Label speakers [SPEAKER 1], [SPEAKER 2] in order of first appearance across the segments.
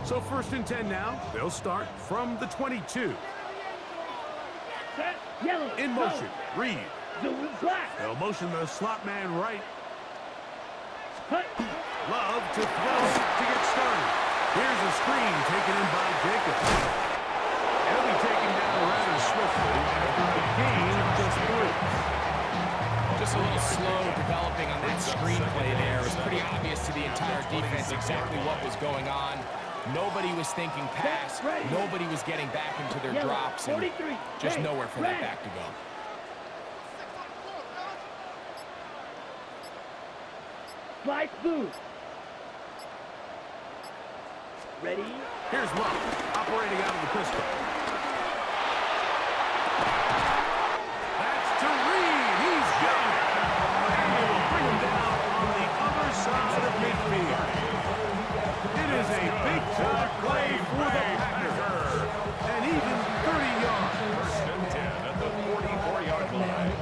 [SPEAKER 1] So 1st and 10 now. They'll start from the 22.
[SPEAKER 2] Set, yellow,
[SPEAKER 1] in motion, Reed.
[SPEAKER 2] Black.
[SPEAKER 1] They'll motion the slot man right.
[SPEAKER 2] Hut.
[SPEAKER 1] Love to throw to get started. Here's a screen taken in by Jacob. He'll be taken down rather swiftly after a gain of just 3.
[SPEAKER 3] Just a little slow developing on that screenplay there. It was pretty obvious to the entire defense exactly what was going on. Nobody was thinking pass. Nobody was getting back into their drops. And just nowhere for that back to go.
[SPEAKER 2] Slide through. Ready?
[SPEAKER 1] Here's Love, operating out of the pistol. That's to Reed. He's got it. And they will bring him down on the other side of midfield. It is a big-time play for the Packers. And even 30 yards. 1st and 10 at the 44-yard line.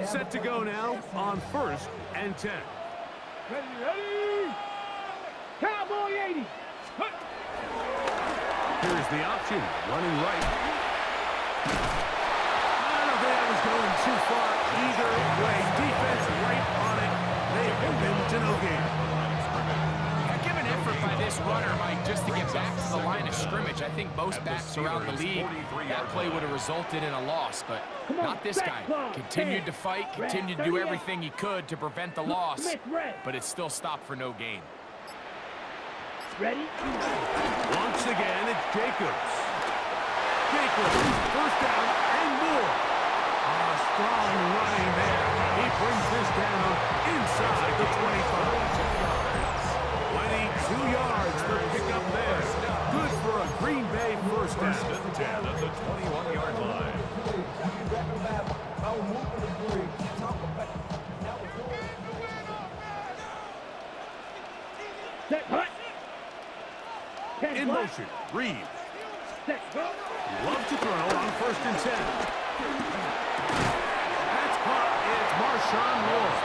[SPEAKER 1] Set to go now on 1st and 10.
[SPEAKER 2] Ready? Cowboy 80.
[SPEAKER 1] Here's the option, running right. I don't think that was going too far either way. Defense right on it. They hold him to no gain.
[SPEAKER 3] Give an effort by this runner, Mike, just to get back to the line of scrimmage. I think most backs around the league, that play would have resulted in a loss, but not this guy. Continued to fight, continued to do everything he could to prevent the loss, but it still stopped for no gain.
[SPEAKER 2] Ready?
[SPEAKER 1] Once again, it's Jacobs. Jacobs, 1st down and more. A strong running there. He brings this down inside the 25. 22 yards for pickup there. Good for a Green Bay 1st down. 1st and 10 at the 21-yard line.
[SPEAKER 2] Set, hut.
[SPEAKER 1] In motion, Reed.
[SPEAKER 2] Set, go.
[SPEAKER 1] Love to throw on 1st and 10. That's caught. It's Marshawn Lawrence.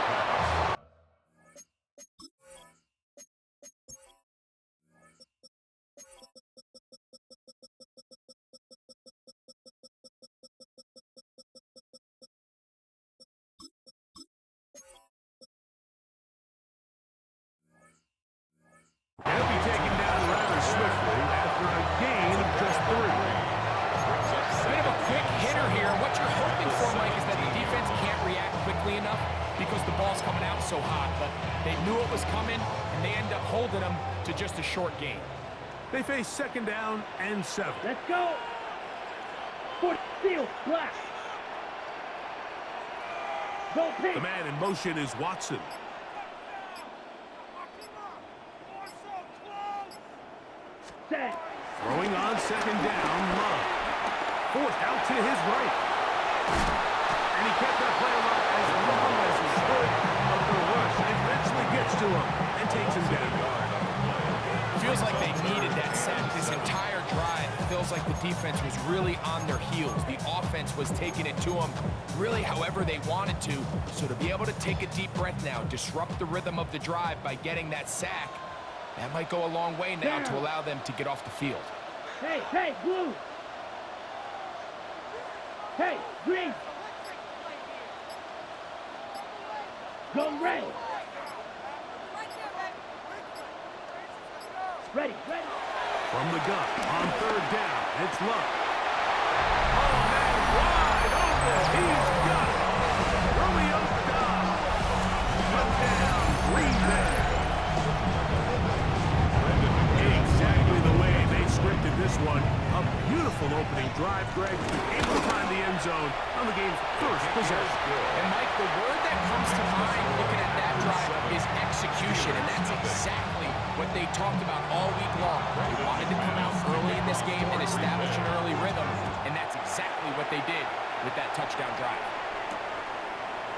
[SPEAKER 1] He'll be taken down rather swiftly after a gain of just 3.
[SPEAKER 3] Bit of a quick hitter here. What you're hoping for, Mike, is that the defense can't react quickly enough because the ball's coming out so hot. But they knew it was coming, and they end up holding them to just a short gain.
[SPEAKER 1] They face 2nd down and 7.
[SPEAKER 2] Let's go. 40 field, Black. Go pick.
[SPEAKER 1] The man in motion is Watson.
[SPEAKER 2] Set.
[SPEAKER 1] Throwing on 2nd down, Love. 4th out to his right. And he kept that play alive as long as he could, but the rush eventually gets to him and takes him down.
[SPEAKER 3] Feels like they needed that sack this entire drive. It feels like the defense was really on their heels. The offense was taking it to them really however they wanted to. So to be able to take a deep breath now, disrupt the rhythm of the drive by getting that sack, that might go a long way now to allow them to get off the field.
[SPEAKER 2] Hey, hey, blue. Hey, green. Go red. Ready, ready.
[SPEAKER 1] From the gun on 3rd down, it's Love. Oh, man, wide open. He's got it. Romeo Dobbs. Touchdown, Green Bay. Exactly the way they scripted this one. A beautiful opening drive, Greg. Able to find the end zone on the game's 1st possession.
[SPEAKER 3] And, Mike, the word that comes to mind looking at that drive is execution, and that's exactly what they talked about all week long. They wanted to come out early in this game and establish an early rhythm, and that's exactly what they did with that touchdown drive.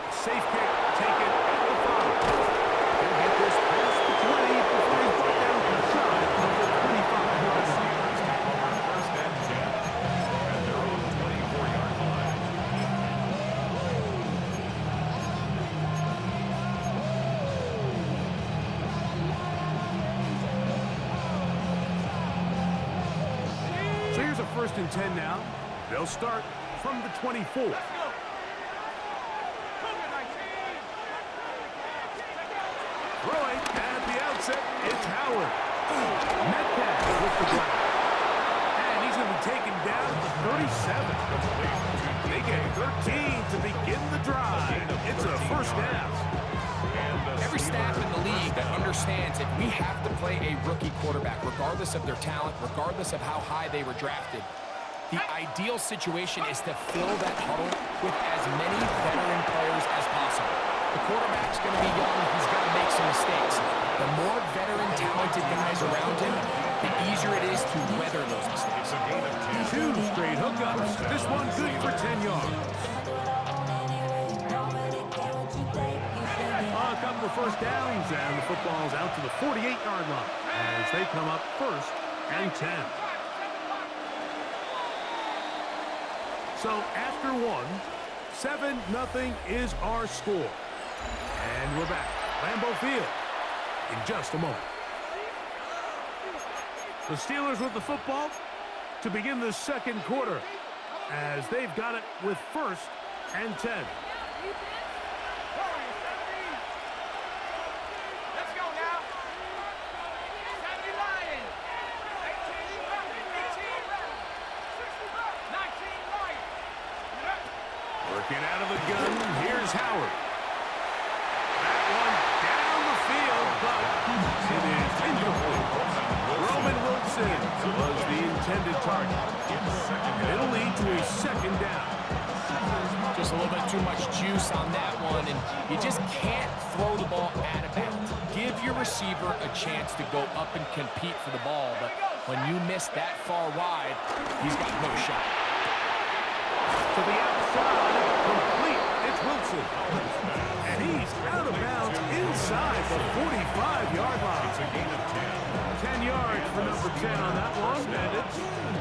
[SPEAKER 1] Safe kick, take it at the 5. They'll get this past the 20 before he's brought down shy of the 25-yard line. 1st and 10 at their own 24-yard line. first and 10 now. They'll start from the 24. Throwing at the outset, it's Howard. Metcalf with the grab. And he's going to be taken down to 37. They get 13 to begin the drive. It's a first down.
[SPEAKER 3] Every staff in the league that understands that we have to play a rookie quarterback, regardless of their talent, regardless of how high they were drafted. The ideal situation is to fill that huddle with as many veteran players as possible. The quarterback's going to be young. He's going to make some mistakes. The more veteran, talented guys around him, the easier it is to weather those mistakes.
[SPEAKER 1] 2 straight hookups. This one good for 10 yards. A couple of first downs, and the football's out to the 48-yard line as they come up first and 10. So after one, 7-0 is our score. And we're back. Lambeau Field in just a moment. The Steelers with the football to begin the second quarter as they've got it with first and 10. Working out of the gun, here's Howard. That one down the field, but it is incomplete. Roman Wilson was the intended target. And it'll lead to a second down.
[SPEAKER 3] Just a little bit too much juice on that one, and you just can't throw the ball out of bounds. Give your receiver a chance to go up and compete for the ball, but when you miss that far wide, he's got no shot.
[SPEAKER 1] To the outside, complete. It's Wilson. And he's out of bounds inside the 45-yard line. 10 yards for number 10 on that one, and it's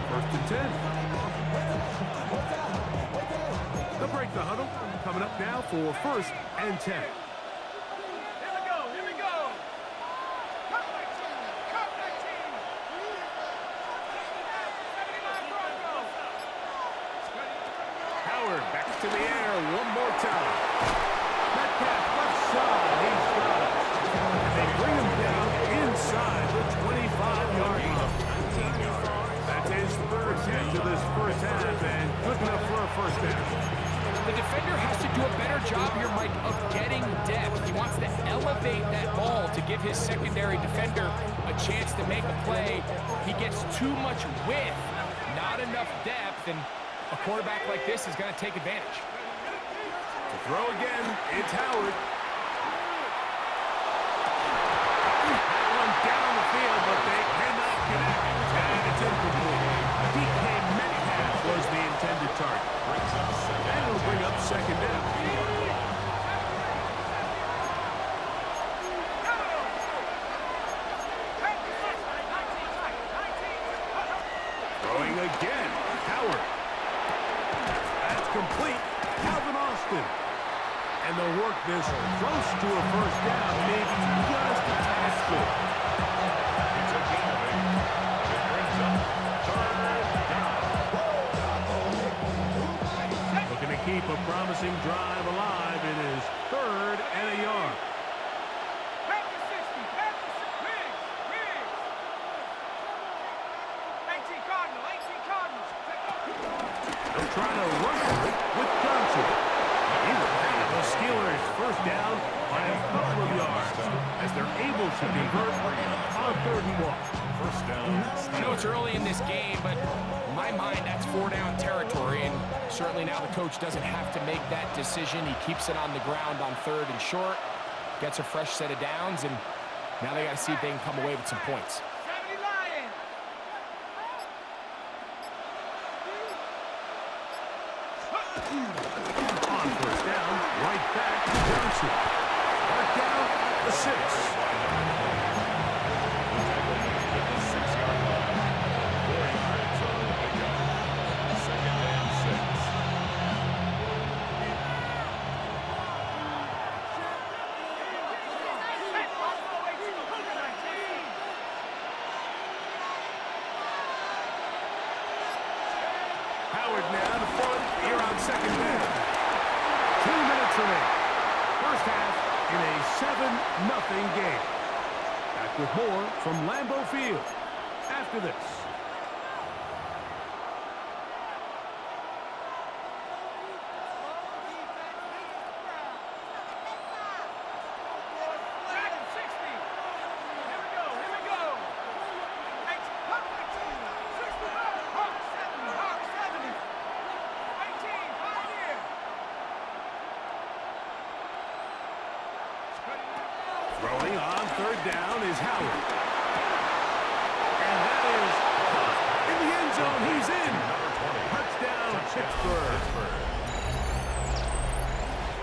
[SPEAKER 1] first and 10. They'll break the huddle. Coming up now for first and 10. Back to the air one more time. Metcalf left side. He's got it. And they bring him down inside the 25-yard line. That's his third catch of this first half, and good enough for a first down.
[SPEAKER 3] The defender has to do a better job here, Mike, of getting depth. He wants to elevate that ball to give his secondary defender a chance to make a play. He gets too much width, not enough depth, and a quarterback like this is going to take advantage.
[SPEAKER 1] To throw again, it's Howard. That one down the field, but they cannot connect. And it's incomplete. DK Metcalf was the intended target. And it'll bring up second down. Throwing again, Howard. Complete, Calvin Austin. And they'll work this close to a first down, maybe just a tad short. Looking to keep a promising drive alive. It is third and a yard. Trying to run it with Johnson. The Steelers first down by a couple of yards as they're able to convert on 3rd and 1. First down.
[SPEAKER 3] I know it's early in this game, but in my mind, that's 4-down territory, and certainly now the coach doesn't have to make that decision. He keeps it on the ground on 3rd and short, gets a fresh set of downs, and now they got to see if they can come away with some points.
[SPEAKER 1] On first down, right back to Johnson. Mark down at the 6. second down. 2 minutes remaining. First half in a 7-0 game. Back with more from Lambeau Field after this. Throwing on third down is Howard. And that is caught in the end zone. He's in. Touchdown, Pittsburgh.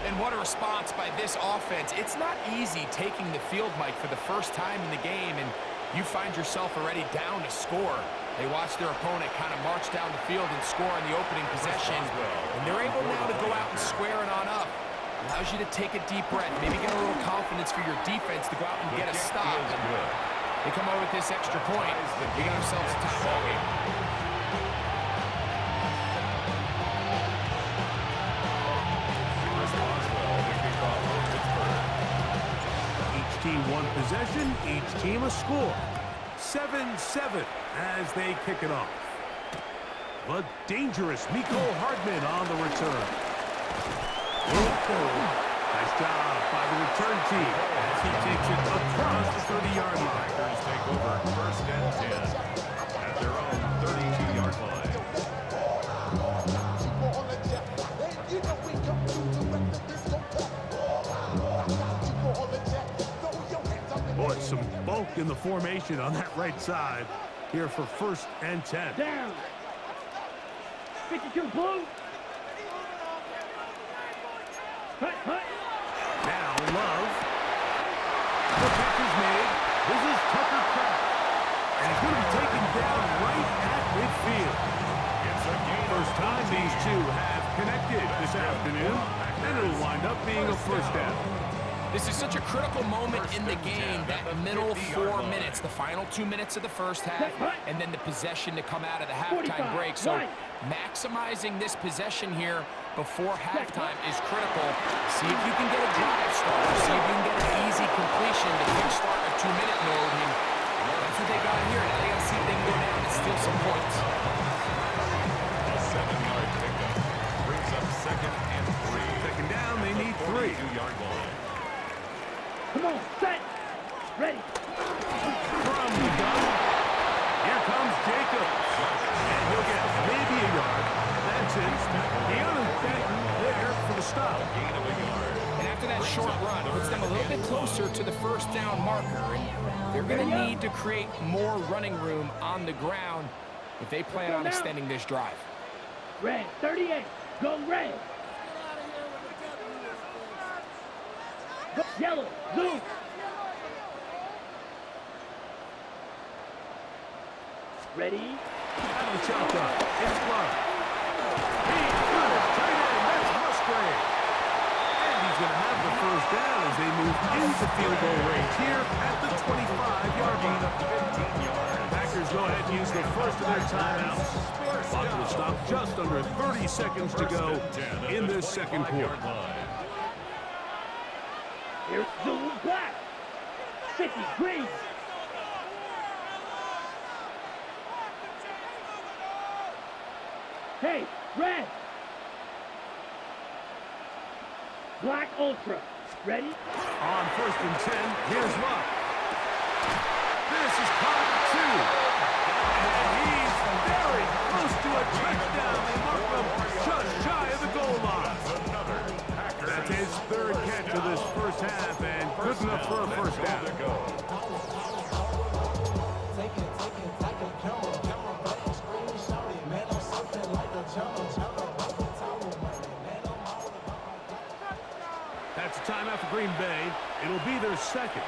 [SPEAKER 3] And what a response by this offense. It's not easy taking the field, Mike, for the first time in the game, and you find yourself already down to score. They watch their opponent kind of march down the field and score on the opening possession, and they're able now to go out and square it on up. Allows you to take a deep breath, maybe get a little confidence for your defense to go out and get a stop. And they come over with this extra point. They got themselves a tie ball game.
[SPEAKER 1] Each team one possession, each team a score. 7-7 as they kick it off. The dangerous Mecole Hardman on the return. Nice job by the return team as he takes it across the 30-yard line.
[SPEAKER 4] Packers take over first and 10 at their own 32-yard line.
[SPEAKER 1] Boy, some bulk in the formation on that right side here for first and 10.
[SPEAKER 2] Down. 52 blue. Cut.
[SPEAKER 1] Now Love. The catch is made. This is Tucker Kraft. And he's going to be taken down right at midfield. First time these two have connected this afternoon, and it'll wind up being a first down.
[SPEAKER 3] This is such a critical moment in the game, that middle 4 minutes, the final 2 minutes of the first half, and then the possession to come out of the halftime break. So maximizing this possession here before halftime is critical. See if you can get a drive starter. See if you can get an easy completion to kickstart a 2-minute mode. And that's what they got here. Now they got to see if they can go down and steal some points.
[SPEAKER 4] A 7-yard pickup brings up second and 3.
[SPEAKER 1] Second down, they need 3.
[SPEAKER 4] 42-yard line.
[SPEAKER 2] Come on, set. Ready.
[SPEAKER 1] From the gun, here comes Jacobs. And he'll get maybe a yard. That's it. Deontay Benton there for the stop.
[SPEAKER 4] Gain of a yard.
[SPEAKER 3] And after that short run, puts them a little bit closer to the first down marker. And they're going to need to create more running room on the ground if they plan on extending this drive.
[SPEAKER 2] Red, 38. Go red. Go yellow. Blue. Ready.
[SPEAKER 1] Out of the shotgun. It's Love. He's got it. Tight end. That's Musgrave. And he's going to have the first down as they move into field goal range here at the 25-yard line.
[SPEAKER 4] 15 yards.
[SPEAKER 1] Packers go ahead and use the first of their timeouts. Clock will stop just under 30 seconds to go in this second quarter.
[SPEAKER 2] Here's Zulu Black. 50 green. Hey, red. Black Ultra. Ready?
[SPEAKER 1] On first and 10, here's Love. This is caught two. And he's very close to a touchdown. They mark him just shy of the goal line. That's his third catch of this first half, and good enough for a first down. That's a timeout for Green Bay. It'll be their second.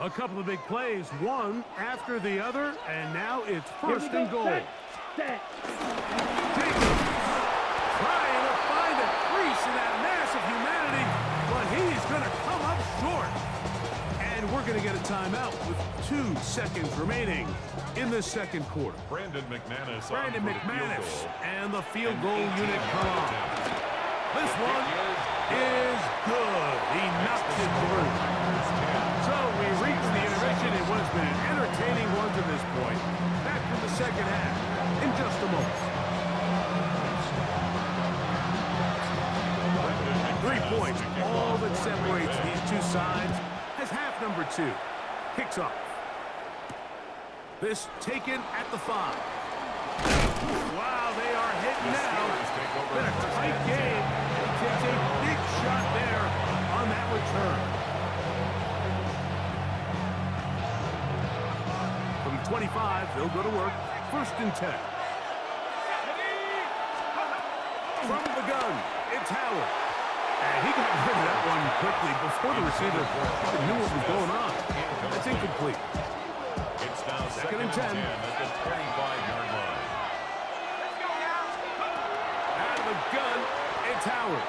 [SPEAKER 1] A couple of big plays, one after the other, and now it's first and goal.
[SPEAKER 2] Set.
[SPEAKER 1] Jacobs trying to find a crease in we're going to get a timeout with 2 seconds remaining in the second quarter.
[SPEAKER 4] Brandon McManus.
[SPEAKER 1] And the field goal unit come on. This one is good. He knocks it through. So we reach the intermission in what has been an entertaining one to this point. Back to the second half in just a moment. 3 points, all that separates these two sides as half number 2 kicks off. This taken at the 5. Wow, they are hitting now. Been a tight game, and he takes a big shot there on that return. From 25, they'll go to work. 1st and 10. From the gun, it's Howard. And he got rid of that one quickly before the receiver even knew what was going on. That's incomplete.
[SPEAKER 4] It's now
[SPEAKER 1] 2nd and 10.
[SPEAKER 4] At the 25-yard line.
[SPEAKER 1] Out of the gun, it's Howard.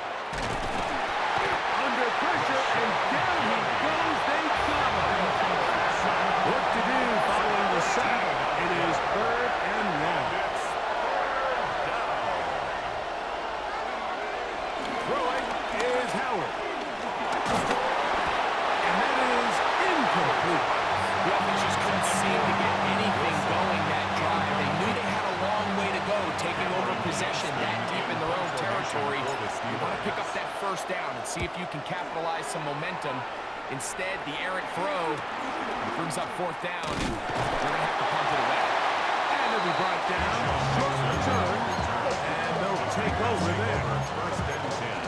[SPEAKER 1] Under pressure, and down he goes. They got him. What to do following the sack? It is 3rd and long. Throwing is Howard. And that is incomplete.
[SPEAKER 3] The offense just couldn't seem to get anything going that drive. They knew they had a long way to go, taking over possession that deep in their own territory. You want to pick up that 1st down and see if you can capitalize some momentum. Instead, the errant throw brings up 4th down, and they're going to have to punt it away.
[SPEAKER 1] And it'll be brought down. Short return. And they'll take over there.
[SPEAKER 4] 1st and 10.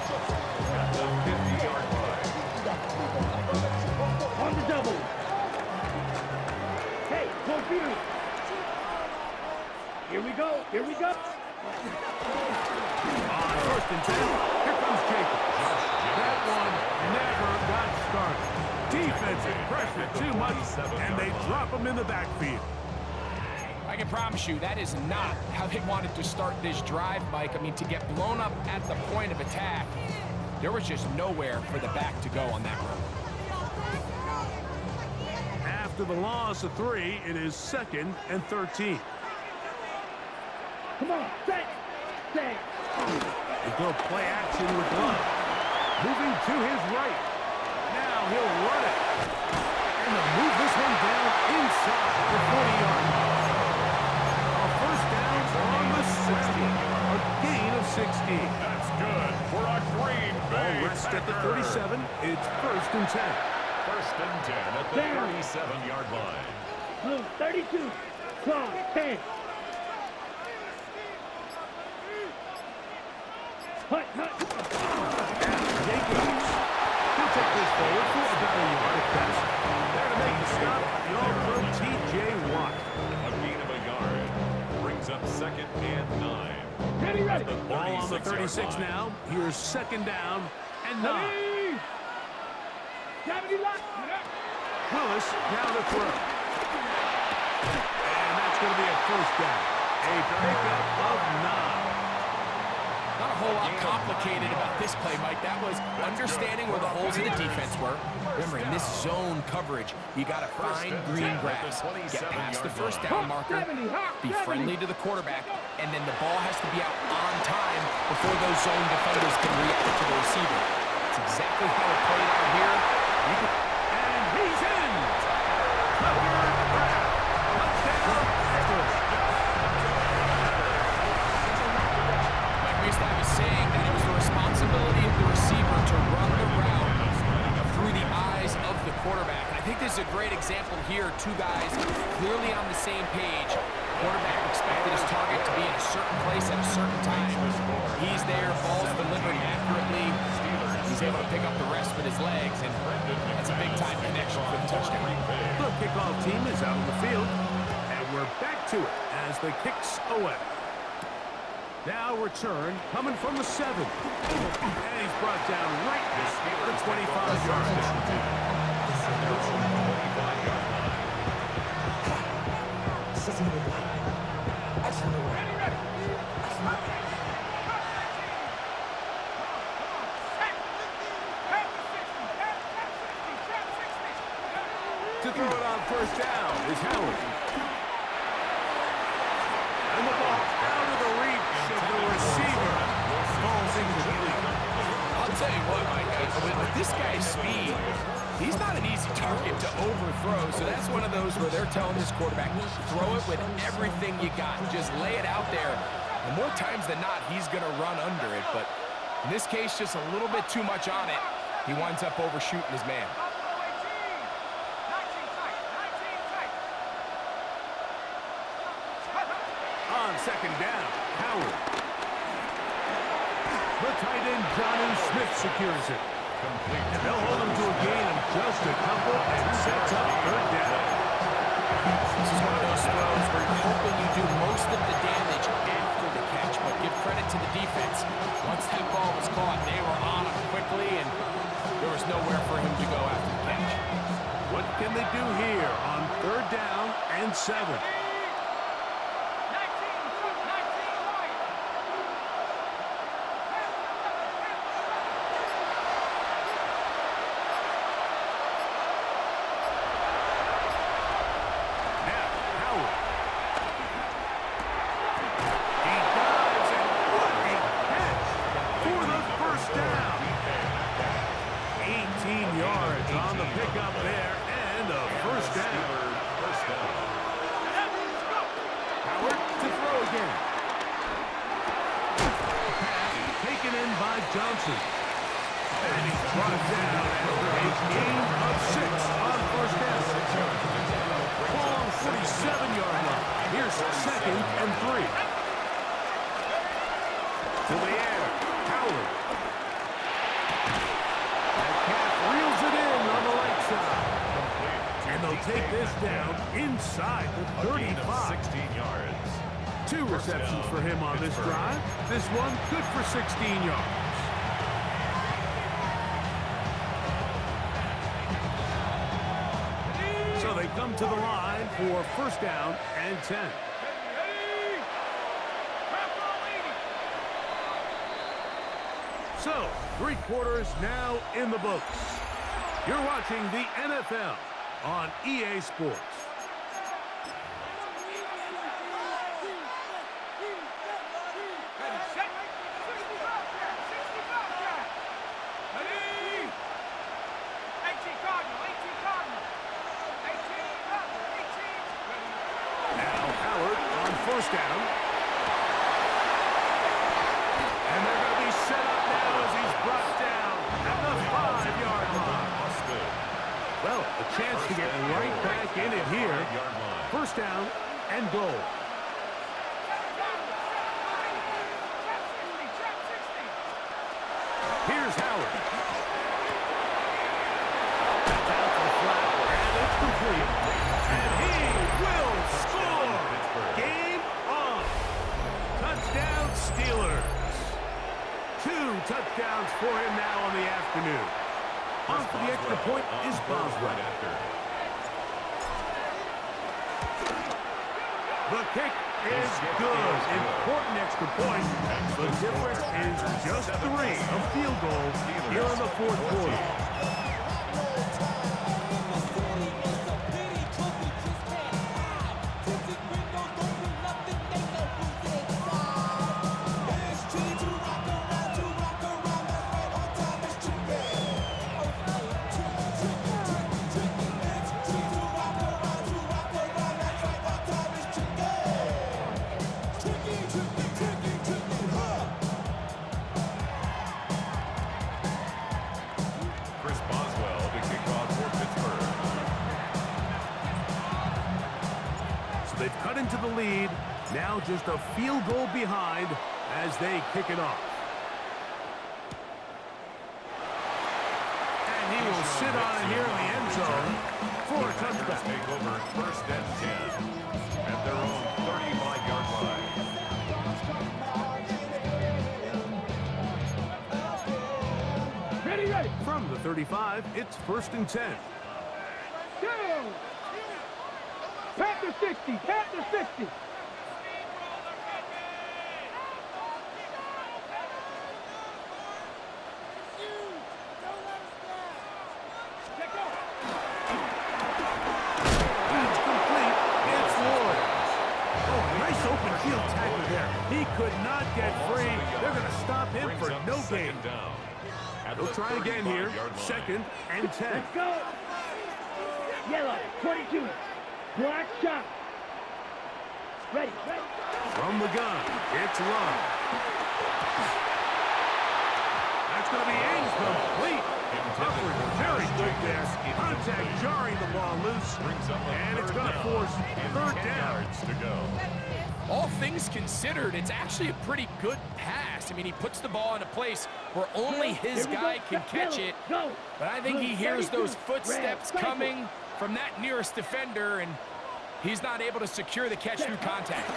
[SPEAKER 4] At the 50-yard line.
[SPEAKER 2] On the double. Hey, go Peter. Here we go. Here we go.
[SPEAKER 1] On 1st and 10, here comes Jacob. That one never got started. Defensive pressure too much, and they drop him in the backfield.
[SPEAKER 3] I can promise you that is not how they wanted to start this drive, Mike. I mean, to get blown up at the point of attack, there was just nowhere for the back to go on that run.
[SPEAKER 1] After the loss of 3, it is 2nd and 13.
[SPEAKER 2] Come on, set.
[SPEAKER 1] They go play action with Love. Moving to his right. Now he'll run it. And they'll move this one down inside the 40-yard line. A 1st down on the 60. A gain of 16.
[SPEAKER 4] That's good for a Green Bay
[SPEAKER 1] All rest at the
[SPEAKER 4] Packer.
[SPEAKER 1] 37. It's 1st and 10.
[SPEAKER 4] 1st and 10 at the
[SPEAKER 2] Down.
[SPEAKER 4] 37-yard line.
[SPEAKER 2] Blue, 32. Strong, 10. Hut.
[SPEAKER 1] Jacobs. He'll take this forward for about a yard at best. There to make the stop, the all-pro T.J. Watt.
[SPEAKER 4] A gain of a yard. Brings up 2nd and 9.
[SPEAKER 2] Ready.
[SPEAKER 1] Ball on the 36 now. Here's 2nd down and 9. Willis down the throw. And that's going to be a 1st down. A pickup of 9.
[SPEAKER 3] Not a whole lot complicated about this play, Mike. That was understanding where the holes of the defense were. Remember, in this zone coverage, you got to find green grass. Get past the 1st down marker, be friendly to the quarterback, and then the ball has to be out on time before those zone defenders can react to the receiver. That's exactly how it played out here.
[SPEAKER 1] And he's in. Tucker Craft. Touchdown, Packers.
[SPEAKER 3] We used to have a saying that it was the responsibility of the receiver to run the route through the eyes of the quarterback. And I think this is a great example here. 2 guys clearly on the same page. Quarterback expected his target to be in a certain place at a certain time. He's there, ball's delivered accurately. He's able to pick up the rest with his legs, and that's a big-time connection for the touchdown.
[SPEAKER 1] The kickoff team is out on the field, and we're back to it as the kicks away. Now return coming from the 7. And he's brought down right at the 25-yard line. To throw it on first down is Howard. And the ball out of the reach of the receiver. Falls incomplete.
[SPEAKER 3] I'll tell you what, Mike, with this guy's speed, he's not an easy target to overthrow, so that's one of those where they're telling this quarterback, throw it with everything you got. Just lay it out there. And more times than not, he's going to run under it, but in this case, just a little bit too much on it. He winds up overshooting his man.
[SPEAKER 1] On second down, Howard. The tight end, Johnny Smith, secures it.
[SPEAKER 4] Complete.
[SPEAKER 1] And they'll hold him to a gain of just a couple and sets up third down.
[SPEAKER 3] This is one of those throws where you're hoping you do most of the damage after the catch, but give credit to the defense. Once that ball was caught, they were on him quickly, and there was nowhere for him to go after the catch.
[SPEAKER 1] What can they do here on third down and 7? Johnson. And he's brought down after a gain of 6 on first down. Long 47-yard line. Here's second and 3. To the air, Howard. That calf reels it in on the right side. And they'll take this down inside the 35.
[SPEAKER 4] 16 yards.
[SPEAKER 1] 2 receptions for him on this drive. This one good for 16 yards. So they come to the line for first down and 10. So, 3 quarters now in the books. You're watching the NFL on EA Sports. First down. And they're going to be set up now as he's brought down at the 5-yard line. Well, a chance to get right back in it here. First down and goal. Here's Howard. Down to the flat, and it's complete. And he will score. Game on. Touchdown Steelers. 2 touchdowns for him now on the afternoon. On for the extra point is Boswell. The kick is good. Important extra point. The difference is just 3 of field goals here in the fourth quarter. They've cut into the lead. Now just a field goal behind as they kick it off. And he will sit on it here in the end zone for a touchback.
[SPEAKER 4] Take over first and 10 at their own 35-yard line.
[SPEAKER 2] Ready, ready.
[SPEAKER 1] From the 35, it's first and 10.
[SPEAKER 2] Go! Panther 60, Panther 60.
[SPEAKER 4] at
[SPEAKER 1] He'll
[SPEAKER 4] the
[SPEAKER 1] try again here.
[SPEAKER 4] 35-yard line.
[SPEAKER 1] Second and 10.
[SPEAKER 2] Let's go. Yellow, 22. Black shot. Ready.
[SPEAKER 1] From the gun, it's Love. That's going to be incomplete. Coverage very good there. Contact jarring the ball loose.
[SPEAKER 4] Brings up a
[SPEAKER 1] And it's
[SPEAKER 4] third
[SPEAKER 1] going to
[SPEAKER 4] down
[SPEAKER 1] force
[SPEAKER 4] and
[SPEAKER 1] third
[SPEAKER 4] 10
[SPEAKER 1] down.
[SPEAKER 4] yards to go.
[SPEAKER 3] All things considered, it's actually a pretty good pass. I mean, he puts the ball in a place where only his guy can catch it.
[SPEAKER 2] Go.
[SPEAKER 3] But I think he hears those footsteps coming from that nearest defender, and he's not able to secure the catch through contact.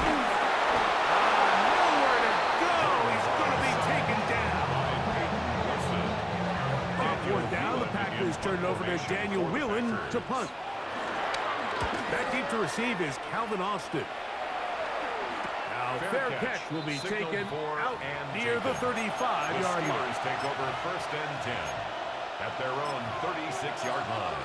[SPEAKER 1] Nowhere to go. He's going to be taken down. On fourth down, the Packers turn it over to Daniel Whelan to punt. Back deep to receive is Calvin Austin. Now, fair catch will be
[SPEAKER 4] Signaled
[SPEAKER 1] taken
[SPEAKER 4] for
[SPEAKER 1] out
[SPEAKER 4] and
[SPEAKER 1] near the
[SPEAKER 4] taken.
[SPEAKER 1] 35-yard
[SPEAKER 4] The
[SPEAKER 1] line.
[SPEAKER 4] Steelers take over first and 10 at their own 36-yard line.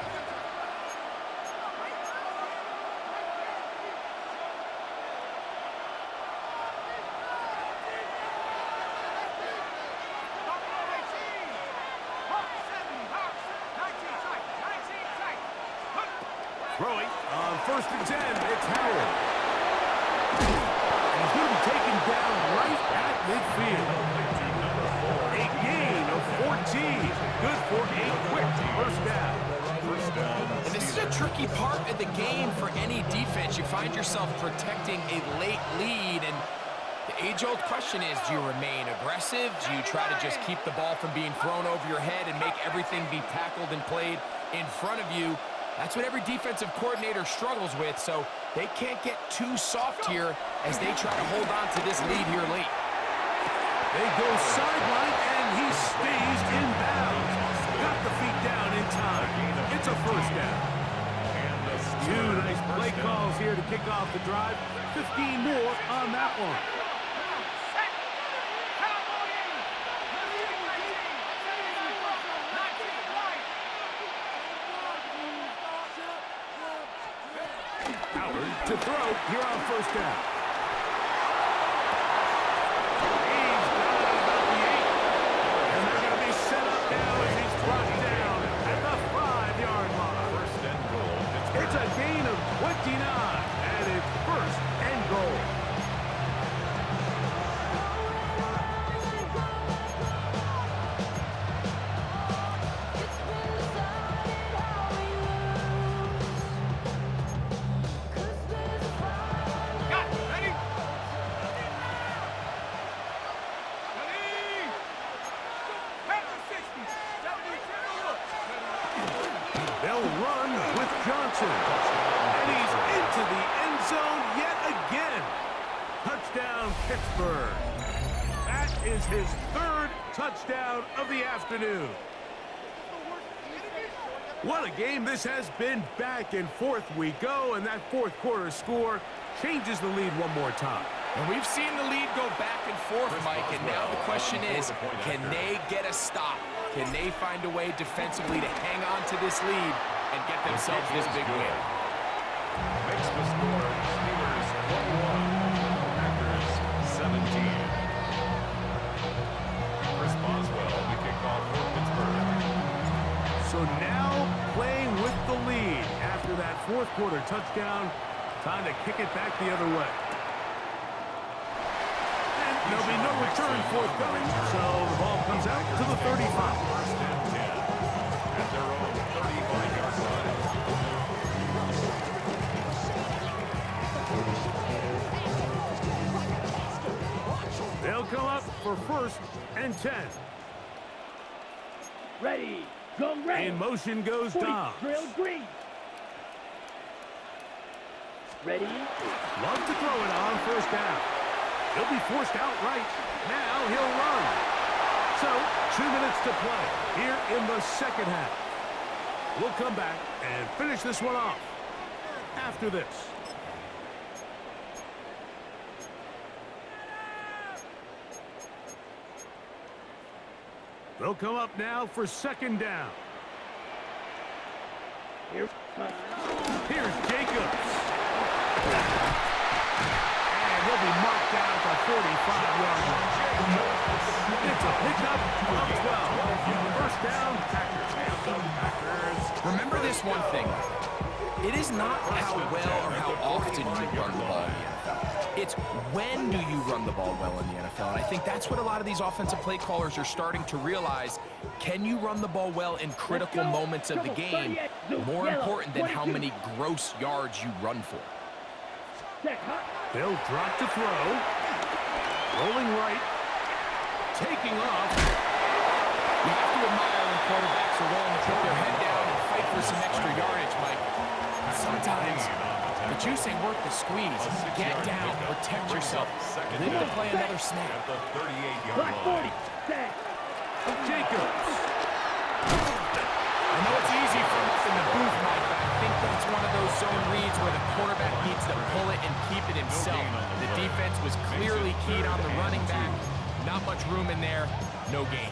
[SPEAKER 1] Throwing on first and 10, it's Howard. And he's going to be taken down right at midfield. A gain of 14. Good for a quick first down.
[SPEAKER 3] And this is a tricky part of the game for any defense. You find yourself protecting a late lead, and the age-old question is, do you remain aggressive? Do you try to just keep the ball from being thrown over your head and make everything be tackled and played in front of you? That's what every defensive coordinator struggles with, so they can't get too soft here as they try to hold on to this lead here late.
[SPEAKER 1] They go sideline, and he stays in bounds. Got the feet down in time. It's a first down. Two nice play calls here to kick off the drive. 15 more on that one. Howard to throw here on first down. He's got it about the 8. And they're going to be set up now as he's brought down at the 5-yard line.
[SPEAKER 4] First and goal.
[SPEAKER 1] It's a gain of 29, and it's first and goal. They'll run with Johnson. And he's into the end zone yet again. Touchdown, Pittsburgh. That is his third touchdown of the afternoon. What a game this has been. Back and forth we go, and that fourth quarter score changes the lead one more time.
[SPEAKER 3] And we've seen the lead go back and forth, Mike, and now the question is, can they get a stop? Can they find a way defensively to hang on to this lead and get themselves this big win?
[SPEAKER 4] Makes the score Steelers 21, Packers 17. Chris Boswell, the kickoff for Pittsburgh.
[SPEAKER 1] So now playing with the lead after that fourth quarter touchdown, time to kick it back the other way. And there'll be no return forthcoming, so the ball comes out to the 35.
[SPEAKER 4] First and 10 at their own 35-yard line.
[SPEAKER 1] They'll come up for first and 10.
[SPEAKER 2] Ready. Go red.
[SPEAKER 1] In motion goes Dom.
[SPEAKER 2] Drill green. Ready.
[SPEAKER 1] Love to throw it on first down. He'll be forced out right. Now he'll run. So, 2 minutes to play here in the second half. We'll come back and finish this one off after this. They'll come up now for second down.
[SPEAKER 2] Here.
[SPEAKER 1] Here's Jacobs. And he'll be marked down at the 45-yard line. It's a pickup of 12. First down, Packers.
[SPEAKER 3] Remember this one thing. It is not how well or how often you run the ball in the NFL. It's when do you run the ball well in the NFL. And I think that's what a lot of these offensive play callers are starting to realize. Can you run the ball well in critical moments of the game? More important than how many gross yards you run for.
[SPEAKER 1] They'll drop to throw. Rolling right. Taking off.
[SPEAKER 3] You have to admire when quarterbacks are willing to put their head down and fight for some extra yardage, Mike. Sometimes the juice ain't worth the squeeze. Get down, protect yourself, live to play another snap.
[SPEAKER 4] At the 38-yard line.
[SPEAKER 1] Jacobs.
[SPEAKER 3] I know it's easy from up in the booth, Mike, but I think that's one of those zone reads where the quarterback needs to pull it and keep it himself. The defense was clearly keyed on the running back. Not much room in there, no gain.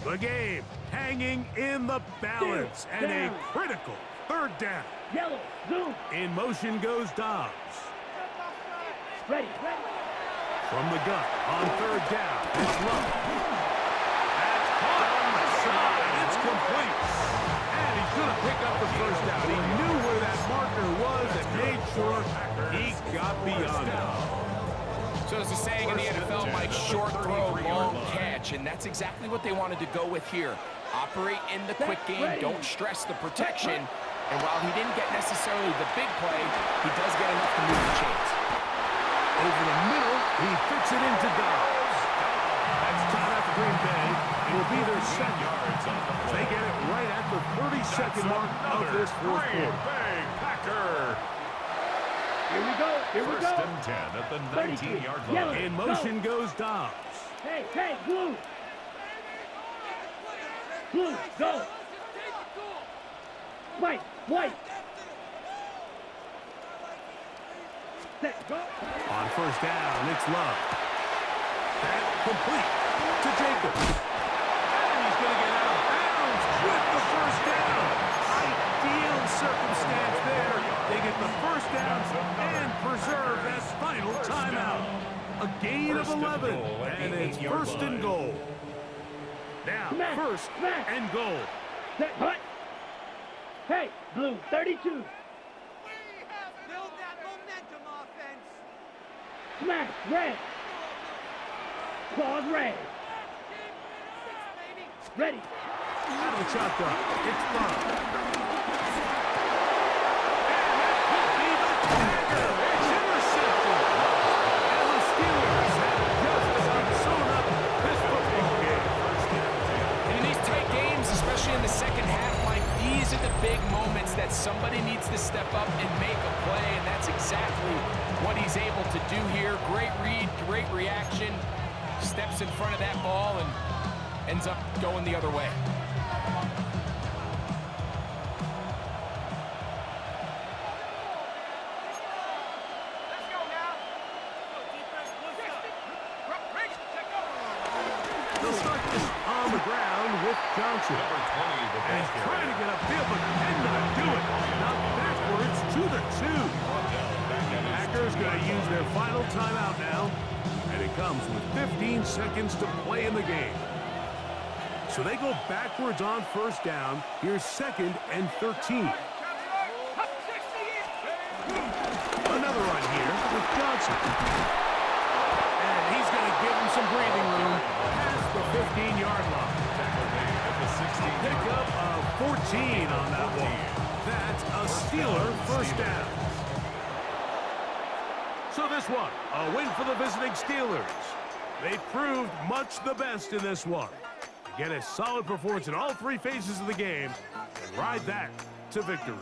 [SPEAKER 1] The game hanging in the balance and a critical third down.
[SPEAKER 2] Yellow, zoom.
[SPEAKER 1] In motion goes Dobbs.
[SPEAKER 2] Ready.
[SPEAKER 1] From the gun on third down. It's low. That's caught on the side. It's complete. And he's going to pick up the first down. He knew where that marker was and made sure he got beyond it.
[SPEAKER 3] So there's a saying in the NFL, Mike, short throw, long catch, and that's exactly what they wanted to go with here. Operate in the quick game, don't stress the protection, and while he didn't get necessarily the big play, he does get enough to move the chains.
[SPEAKER 1] Over the middle, he fits it into Dobbs. That's time after Green Bay. It will be their second. They get it right at the 32nd mark of this fourth quarter.
[SPEAKER 4] Packer.
[SPEAKER 2] Here we go.
[SPEAKER 4] First and 10 at the 19-yard line.
[SPEAKER 1] In motion goes Dobbs.
[SPEAKER 2] Hey, blue. Blue, go. White. Set, go.
[SPEAKER 1] On first down, it's Love. That complete to Jacobs. And he's going to get out of bounds with the first down. Ideal circumstance there. They get the first down and preserve that final timeout. A gain of 11, and it's first and goal. Now, first and goal.
[SPEAKER 2] Set, hut. Hey, blue, 32.
[SPEAKER 5] Build that momentum offense.
[SPEAKER 2] Smash, red. Claws, red. Ready.
[SPEAKER 1] Out of the shotgun, it's Love.
[SPEAKER 3] In the second half, Mike, these are the big moments that somebody needs to step up and make a play, and that's exactly what he's able to do here. Great read, great reaction, steps in front of that ball and ends up going the other way.
[SPEAKER 1] They'll start this on the ground with Johnson.
[SPEAKER 4] Number 20, the
[SPEAKER 1] And he's trying to get upfield, but cannot do it. Now backwards to the 2. Packers going to use their final timeout now. And it comes with 15 seconds to play in the game. So they go backwards on first down. Here's second and 13. Another run here with Johnson. And he's going to give him some breathing room past the 15-yard line. Pickup of 14 on that one. That's a Steeler first down. So this one, a win for the visiting Steelers. They proved much the best in this one. Get a solid performance in all three phases of the game and ride that to victory.